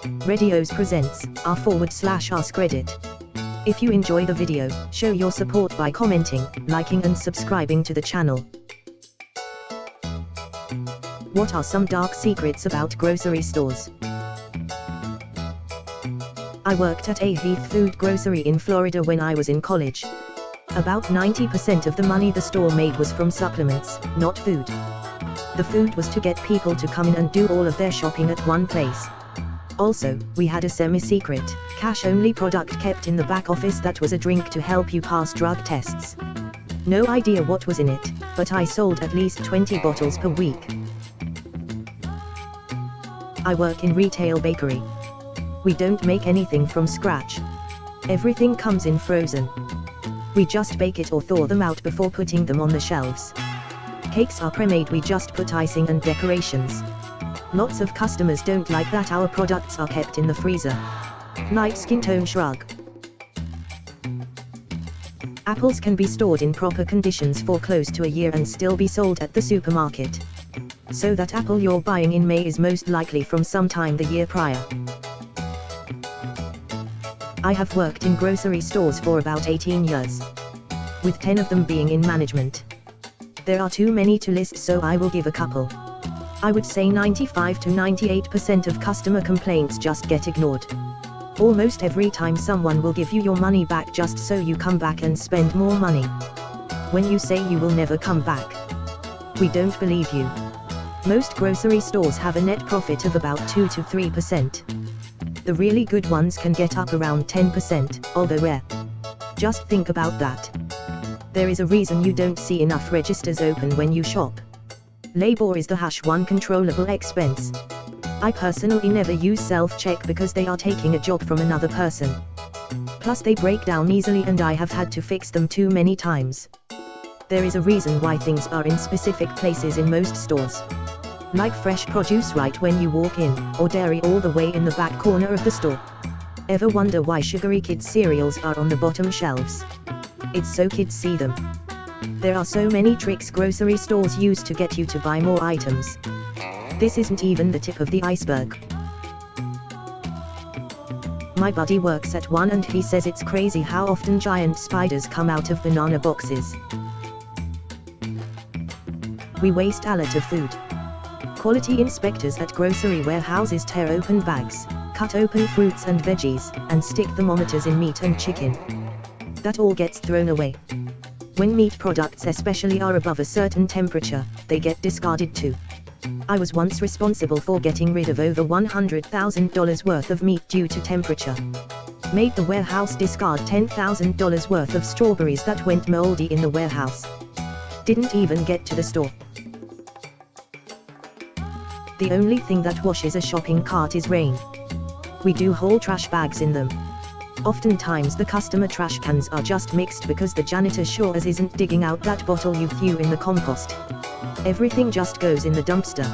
Reddeos presents r/AskReddit. If you enjoy the video, show your support by commenting, liking and subscribing to the channel. What are some dark secrets about grocery stores? I worked at a Heath food grocery in Florida when I was in college. About 90% of the money the store made was from supplements, not food. The food was to get people to come in and do all of their shopping at one place. Also, we had a semi-secret, cash-only product kept in the back office that was a drink to help you pass drug tests. No idea what was in it, but I sold at least 20 bottles per week. I work in retail bakery. We don't make anything from scratch. Everything comes in frozen. We just bake it or thaw them out before putting them on the shelves. Cakes are pre-made, we just put icing and decorations. Lots of customers don't like that our products are kept in the freezer. Light skin tone shrug. Apples can be stored in proper conditions for close to a year and still be sold at the supermarket. So that apple you're buying in May is most likely from sometime the year prior. I have worked in grocery stores for about 18 years, with 10 of them being in management. There are too many to list, so I will give a couple. I would say 95 to 98% of customer complaints just get ignored. Almost every time someone will give you your money back just so you come back and spend more money. When you say you will never come back, we don't believe you. Most grocery stores have a net profit of about 2 to 3%. The really good ones can get up around 10%, although rare. Just think about that. There is a reason you don't see enough registers open when you shop. Labor is the #1 controllable expense. I personally never use self-check because they are taking a job from another person. Plus they break down easily and I have had to fix them too many times. There is a reason why things are in specific places in most stores. Like fresh produce right when you walk in, or dairy all the way in the back corner of the store. Ever wonder why sugary kids cereals are on the bottom shelves? It's so kids see them. There are so many tricks grocery stores use to get you to buy more items. This isn't even the tip of the iceberg. My buddy works at one and he says it's crazy how often giant spiders come out of banana boxes. We waste a lot of food. Quality inspectors at grocery warehouses tear open bags, cut open fruits and veggies, and stick thermometers in meat and chicken. That all gets thrown away. When meat products especially are above a certain temperature, they get discarded too. I was once responsible for getting rid of over $100,000 worth of meat due to temperature. Made the warehouse discard $10,000 worth of strawberries that went moldy in the warehouse. Didn't even get to the store. The only thing that washes a shopping cart is rain. We do whole trash bags in them. Oftentimes the customer trash cans are just mixed because the janitor sure as isn't digging out that bottle you threw in the compost. Everything just goes in the dumpster.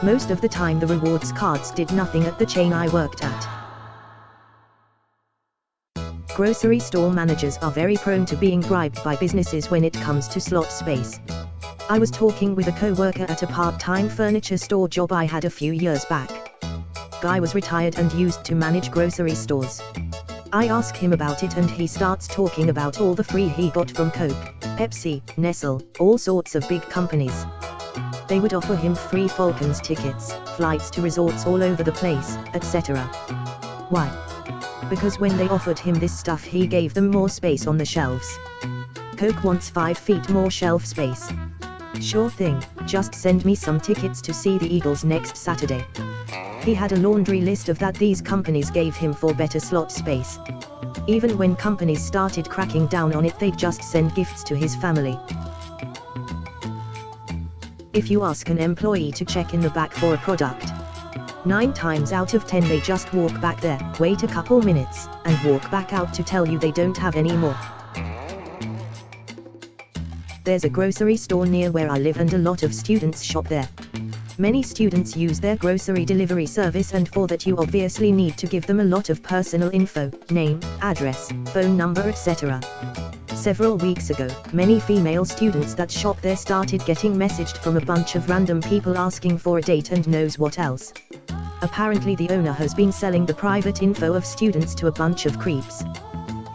Most of the time the rewards cards did nothing at the chain I worked at. Grocery store managers are very prone to being bribed by businesses when it comes to slot space. I was talking with a co-worker at a part-time furniture store job I had a few years back. Guy was retired and used to manage grocery stores. I ask him about it and he starts talking about all the free he got from Coke, Pepsi, Nestle, all sorts of big companies. They would offer him free Falcons tickets, flights to resorts all over the place, etc. Why? Because when they offered him this stuff he gave them more space on the shelves. Coke wants 5 feet more shelf space. Sure thing, just send me some tickets to see the Eagles next Saturday. He had a laundry list of that these companies gave him for better slot space. Even when companies started cracking down on it they'd just send gifts to his family. If you ask an employee to check in the back for a product, 9 times out of 10 they just walk back there, wait a couple minutes, and walk back out to tell you they don't have any more. There's a grocery store near where I live and a lot of students shop there. Many students use their grocery delivery service and for that you obviously need to give them a lot of personal info, name, address, phone number etc. Several weeks ago, many female students that shop there started getting messaged from a bunch of random people asking for a date and knows what else. Apparently the owner has been selling the private info of students to a bunch of creeps.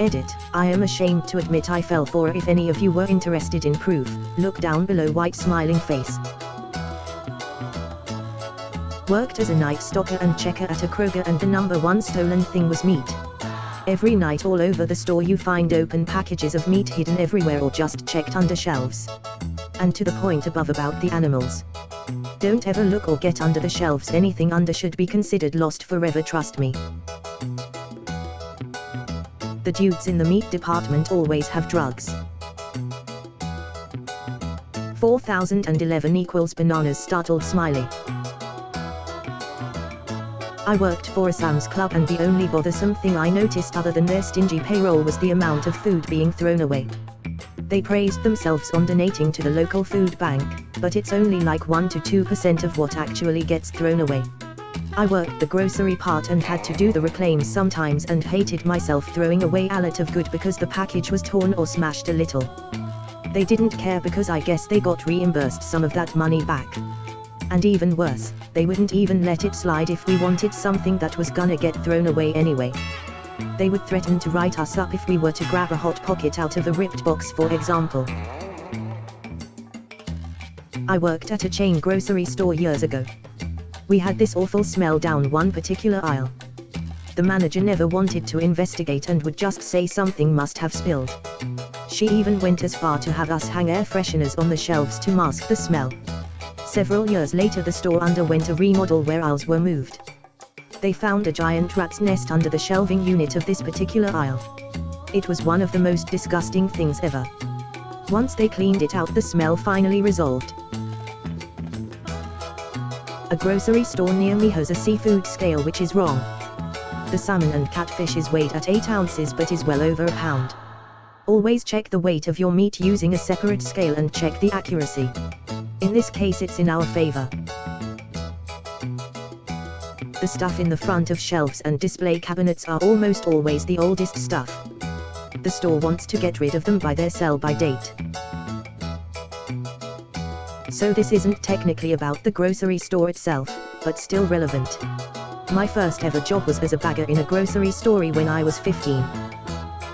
Edit, I am ashamed to admit I fell for it. If any of you were interested in proof, look down below, white smiling face. Worked as a night stalker and checker at a Kroger, and the number one stolen thing was meat. Every night all over the store you find open packages of meat hidden everywhere or just checked under shelves. And to the point above about the animals. Don't ever look or get under the shelves. Anything under should be considered lost forever, trust me. The dudes in the meat department always have drugs. 4011 equals bananas, startled smiley. I worked for a Sam's Club, and the only bothersome thing I noticed other than their stingy payroll was the amount of food being thrown away. They praised themselves on donating to the local food bank, but it's only like 1 to 2% of what actually gets thrown away. I worked the grocery part and had to do the reclaims sometimes, and hated myself throwing away a lot of good because the package was torn or smashed a little. They didn't care because I guess they got reimbursed some of that money back. And even worse, they wouldn't even let it slide if we wanted something that was gonna get thrown away anyway. They would threaten to write us up if we were to grab a Hot Pocket out of a ripped box, for example. I worked at a chain grocery store years ago. We had this awful smell down one particular aisle. The manager never wanted to investigate and would just say something must have spilled. She even went as far to have us hang air fresheners on the shelves to mask the smell. Several years later the store underwent a remodel where aisles were moved. They found a giant rat's nest under the shelving unit of this particular aisle. It was one of the most disgusting things ever. Once they cleaned it out, the smell finally resolved. A grocery store near me has a seafood scale which is wrong. The salmon and catfish is weighed at 8 ounces but is well over a pound. Always check the weight of your meat using a separate scale and check the accuracy. In this case it's in our favor. The stuff in the front of shelves and display cabinets are almost always the oldest stuff. The store wants to get rid of them by their sell-by date. So this isn't technically about the grocery store itself, but still relevant. My first ever job was as a bagger in a grocery store when I was 15.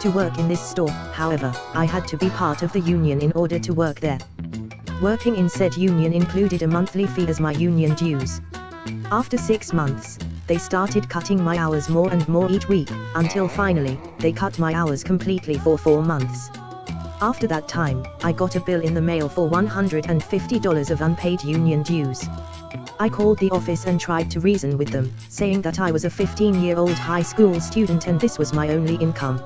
To work in this store, however, I had to be part of the union in order to work there. Working in said union included a monthly fee as my union dues. After 6 months, they started cutting my hours more and more each week, until finally, they cut my hours completely for 4 months. After that time, I got a bill in the mail for $150 of unpaid union dues. I called the office and tried to reason with them, saying that I was a 15-year-old high school student and this was my only income.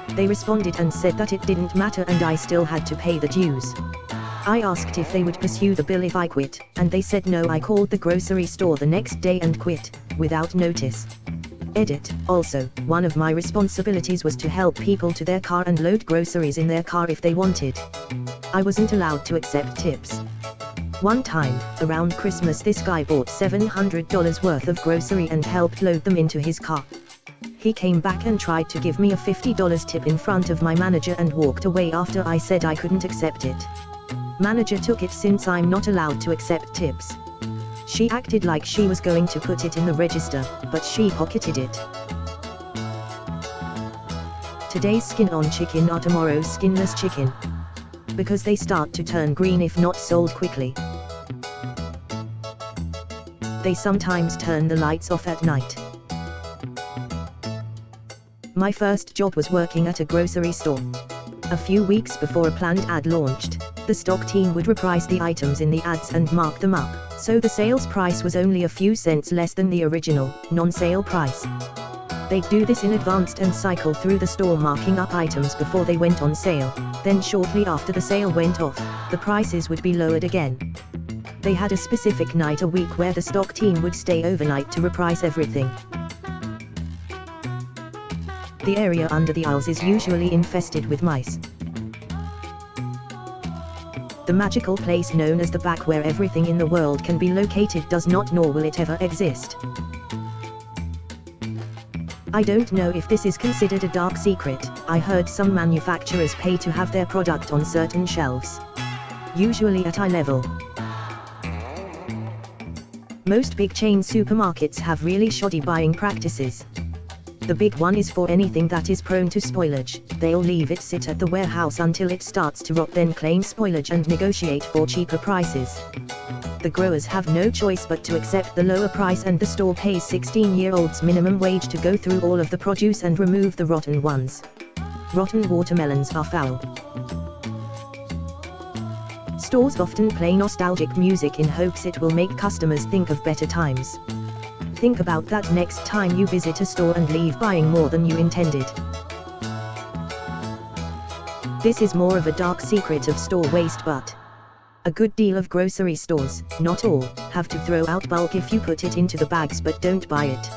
They responded and said that it didn't matter and I still had to pay the dues. I asked if they would pursue the bill if I quit, and they said no. I called the grocery store the next day and quit, without notice. Edit, also, one of my responsibilities was to help people to their car and load groceries in their car if they wanted. I wasn't allowed to accept tips. One time, around Christmas, this guy bought $700 worth of grocery and helped load them into his car. He came back and tried to give me a $50 tip in front of my manager and walked away after I said I couldn't accept it. Manager took it since I'm not allowed to accept tips. She acted like she was going to put it in the register, but she pocketed it. Today's skin-on chicken are tomorrow's skinless chicken. Because they start to turn green if not sold quickly. They sometimes turn the lights off at night. My first job was working at a grocery store. A few weeks before a planned ad launched, the stock team would reprice the items in the ads and mark them up, so the sales price was only a few cents less than the original, non-sale price. They'd do this in advance and cycle through the store marking up items before they went on sale, then shortly after the sale went off, the prices would be lowered again. They had a specific night a week where the stock team would stay overnight to reprice everything. The area under the aisles is usually infested with mice. The magical place known as the back where everything in the world can be located does not, nor will it ever exist. I don't know if this is considered a dark secret. I heard some manufacturers pay to have their product on certain shelves. Usually at eye level. Most big chain supermarkets have really shoddy buying practices. The big one is for anything that is prone to spoilage. They'll leave it sit at the warehouse until it starts to rot, then claim spoilage and negotiate for cheaper prices. The growers have no choice but to accept the lower price, and the store pays 16-year-olds minimum wage to go through all of the produce and remove the rotten ones. Rotten watermelons are foul. Stores often play nostalgic music in hopes it will make customers think of better times. Think about that next time you visit a store and leave buying more than you intended. This is more of a dark secret of store waste, but a good deal of grocery stores, not all, have to throw out bulk if you put it into the bags but don't buy it.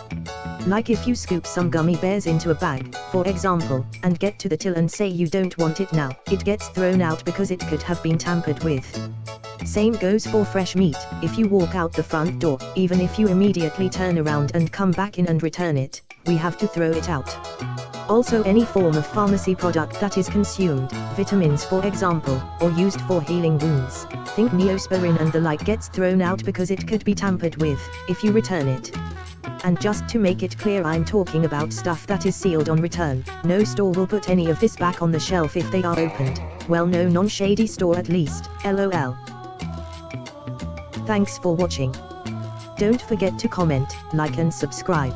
Like if you scoop some gummy bears into a bag, for example, and get to the till and say you don't want it now, it gets thrown out because it could have been tampered with. Same goes for fresh meat. If you walk out the front door, even if you immediately turn around and come back in and return it, we have to throw it out. Also, any form of pharmacy product that is consumed, vitamins for example, or used for healing wounds, think Neosporin and the like, gets thrown out because it could be tampered with, if you return it. And just to make it clear, I'm talking about stuff that is sealed on return. No store will put any of this back on the shelf if they are opened. Well, no non-shady store at least, LOL. Thanks for watching. Don't forget to comment, like and subscribe.